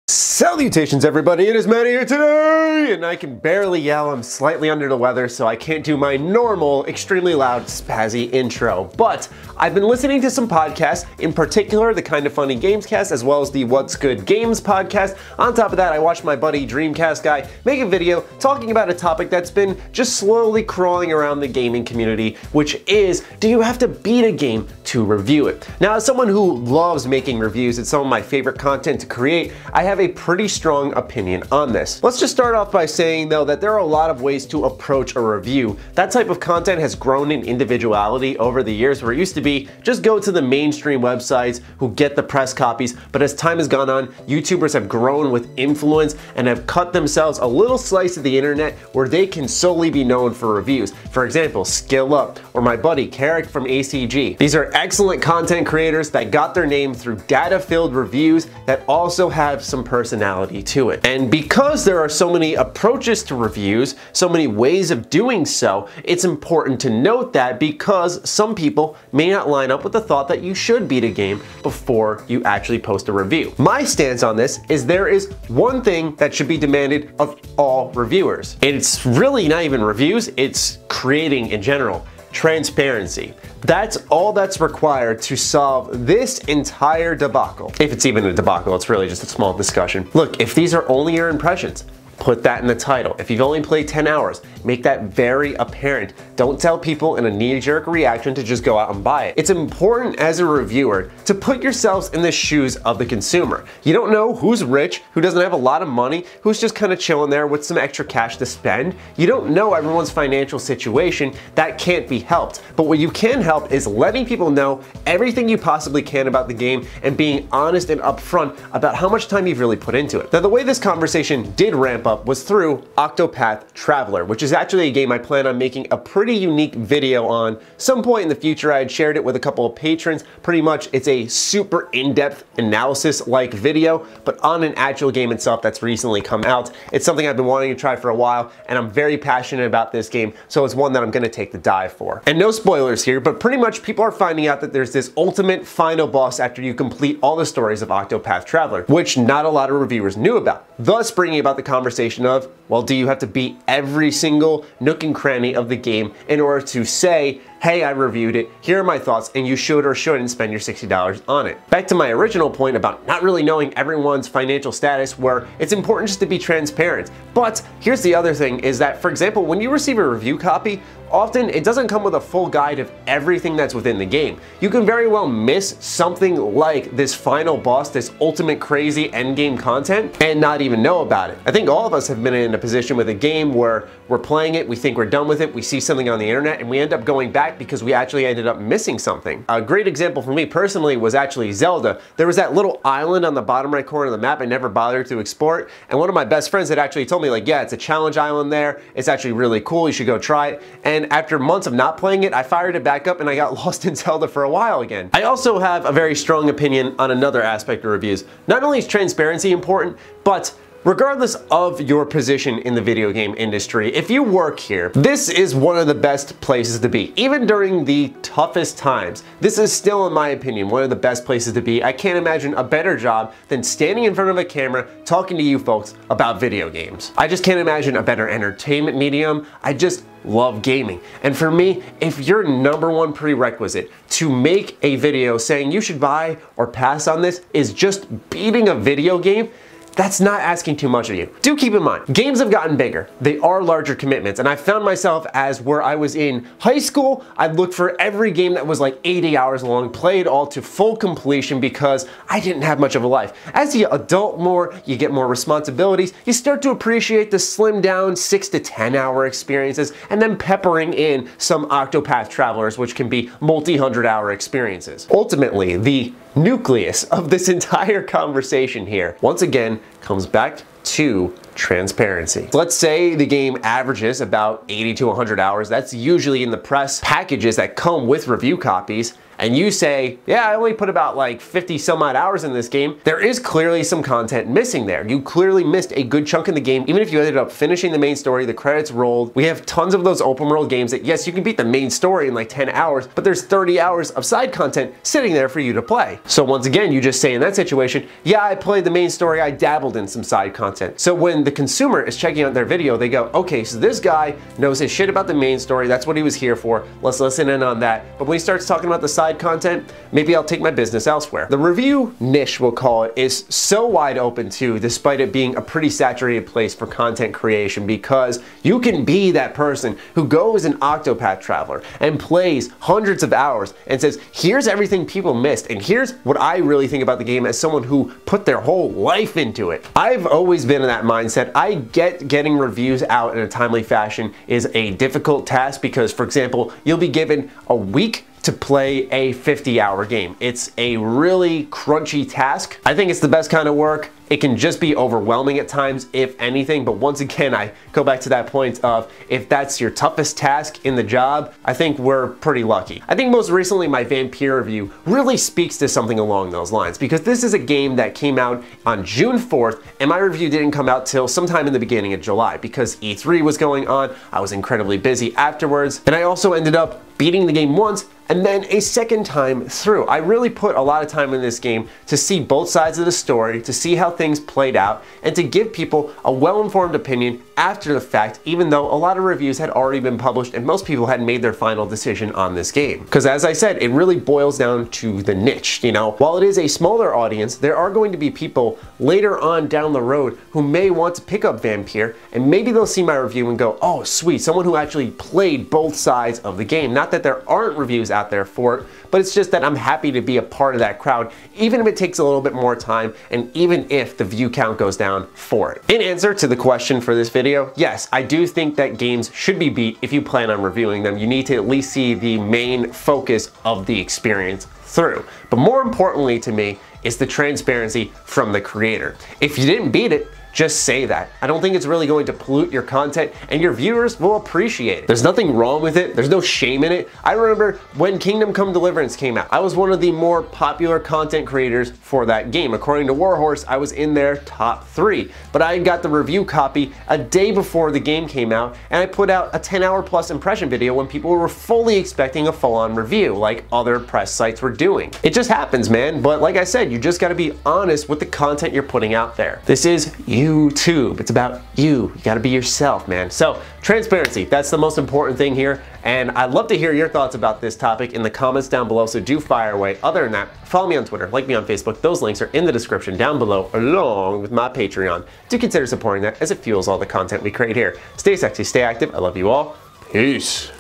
Salutations everybody, it is Matt here today, and I can barely yell. I'm slightly under the weather, so I can't do my normal, extremely loud, spazzy intro. But I've been listening to some podcasts, in particular the Kinda Funny Gamescast, as well as the What's Good Games podcast. On top of that, I watched my buddy Dreamcast Guy make a video talking about a topic that's been just slowly crawling around the gaming community, which is, do you have to beat a game to review it? Now, as someone who loves making reviews, it's some of my favorite content to create, I have a pretty strong opinion on this. Let's just start off by saying though that there are a lot of ways to approach a review. That type of content has grown in individuality over the years, where it used to be just go to the mainstream websites who get the press copies, but as time has gone on, YouTubers have grown with influence and have cut themselves a little slice of the internet where they can solely be known for reviews. For example, Skill Up or my buddy Carrick from ACG. These are excellent content creators that got their name through data-filled reviews that also have some personality to it. And because there are so many approaches to reviews, so many ways of doing so, it's important to note that because some people may not line up with the thought that you should beat a game before you actually post a review. My stance on this is there is one thing that should be demanded of all reviewers. It's really not even reviews, it's creating in general. Transparency. That's all that's required to solve this entire debacle. If it's even a debacle, it's really just a small discussion. Look, if these are only your impressions, put that in the title. If you've only played 10 hours, make that very apparent. Don't tell people in a knee-jerk reaction to just go out and buy it. It's important as a reviewer to put yourselves in the shoes of the consumer. You don't know who's rich, who doesn't have a lot of money, who's just kind of chilling there with some extra cash to spend. You don't know everyone's financial situation. That can't be helped. But what you can help is letting people know everything you possibly can about the game and being honest and upfront about how much time you've really put into it. Now, the way this conversation did ramp up was through Octopath Traveler, which is actually a game I plan on making a pretty unique video on some point in the future. I had shared it with a couple of patrons. Pretty much it's a super in-depth analysis-like video, but on an actual game itself that's recently come out. It's something I've been wanting to try for a while, and I'm very passionate about this game, so it's one that I'm gonna take the dive for. And no spoilers here, but pretty much people are finding out that there's this ultimate final boss after you complete all the stories of Octopath Traveler, which not a lot of reviewers knew about, thus bringing about the conversation of, well, do you have to beat every single nook and cranny of the game in order to say, hey, I reviewed it, here are my thoughts, and you should or shouldn't spend your $60 on it. Back to my original point about not really knowing everyone's financial status, where it's important just to be transparent. But here's the other thing is that, for example, when you receive a review copy, often it doesn't come with a full guide of everything that's within the game. You can very well miss something like this final boss, this ultimate crazy endgame content, and not even know about it. I think all of us have been in a position with a game where we're playing it, we think we're done with it, we see something on the internet, and we end up going back because we actually ended up missing something. A great example for me personally was actually Zelda. There was that little island on the bottom right corner of the map I never bothered to explore, and one of my best friends had actually told me, like, yeah, it's a challenge island there, it's actually really cool, you should go try it. And after months of not playing it, I fired it back up and I got lost in Zelda for a while again. I also have a very strong opinion on another aspect of reviews. Not only is transparency important, but regardless of your position in the video game industry, if you work here, this is one of the best places to be. Even during the toughest times, this is still, in my opinion, one of the best places to be. I can't imagine a better job than standing in front of a camera talking to you folks about video games. I just can't imagine a better entertainment medium. I just love gaming. And for me, if your number one prerequisite to make a video saying you should buy or pass on this is just beating a video game, that's not asking too much of you. Do keep in mind, games have gotten bigger. They are larger commitments, and I found myself as where I was in high school, I'd look for every game that was like 80 hours long, play it all to full completion because I didn't have much of a life. As you adult more, you get more responsibilities, you start to appreciate the slimmed down 6 to 10 hour experiences, and then peppering in some Octopath Travelers, which can be multi-hundred hour experiences. Ultimately, the nucleus of this entire conversation here, once again, comes back to transparency. Let's say the game averages about 80 to 100 hours. That's usually in the press packages that come with review copies. and you say, yeah, I only put about like 50 some odd hours in this game, there is clearly some content missing there. You clearly missed a good chunk of the game, even if you ended up finishing the main story, the credits rolled. We have tons of those open world games that, yes, you can beat the main story in like 10 hours, but there's 30 hours of side content sitting there for you to play. So once again, you just say in that situation, yeah, I played the main story, I dabbled in some side content. So when the consumer is checking out their video, they go, okay, so this guy knows his shit about the main story, that's what he was here for, let's listen in on that. But when he starts talking about the side content, maybe I'll take my business elsewhere. The review niche, we'll call it, is so wide open too, despite it being a pretty saturated place for content creation, because you can be that person who goes an Octopath Traveler and plays hundreds of hours and says, here's everything people missed, and here's what I really think about the game as someone who put their whole life into it. I've always been in that mindset. I get getting reviews out in a timely fashion is a difficult task because, for example, you'll be given a week to play a 50-hour game. It's a really crunchy task. I think it's the best kind of work. It can just be overwhelming at times, if anything, but once again, I go back to that point of if that's your toughest task in the job, I think we're pretty lucky. I think most recently my Vampire review really speaks to something along those lines, because this is a game that came out on June 4th, and my review didn't come out till sometime in the beginning of July, because E3 was going on, I was incredibly busy afterwards, and I also ended up beating the game once and then a second time through. I really put a lot of time in this game to see both sides of the story, to see how things played out, and to give people a well-informed opinion after the fact, even though a lot of reviews had already been published and most people had made their final decision on this game. Because as I said, it really boils down to the niche, you know? While it is a smaller audience, there are going to be people later on down the road who may want to pick up Vampire, and maybe they'll see my review and go, oh sweet, someone who actually played both sides of the game. Not that there aren't reviews out there for it, but it's just that I'm happy to be a part of that crowd, even if it takes a little bit more time, and even if the view count goes down for it. In answer to the question for this video, yes, I do think that games should be beat if you plan on reviewing them. You need to at least see the main focus of the experience through. But more importantly to me is the transparency from the creator. If you didn't beat it, just say that. I don't think it's really going to pollute your content, and your viewers will appreciate it. There's nothing wrong with it. There's no shame in it. I remember when Kingdom Come Deliverance came out, I was one of the more popular content creators for that game. According to Warhorse, I was in their top 3, but I got the review copy a day before the game came out, and I put out a 10-hour plus impression video when people were fully expecting a full-on review like other press sites were doing. It just happens, man, but like I said, you just gotta be honest with the content you're putting out there. This is YouTube. It's about you. You gotta be yourself, man. So, transparency, that's the most important thing here, and I'd love to hear your thoughts about this topic in the comments down below, so do fire away. Other than that, follow me on Twitter, like me on Facebook. Those links are in the description down below, along with my Patreon. Do consider supporting that as it fuels all the content we create here. Stay sexy, stay active. I love you all. Peace.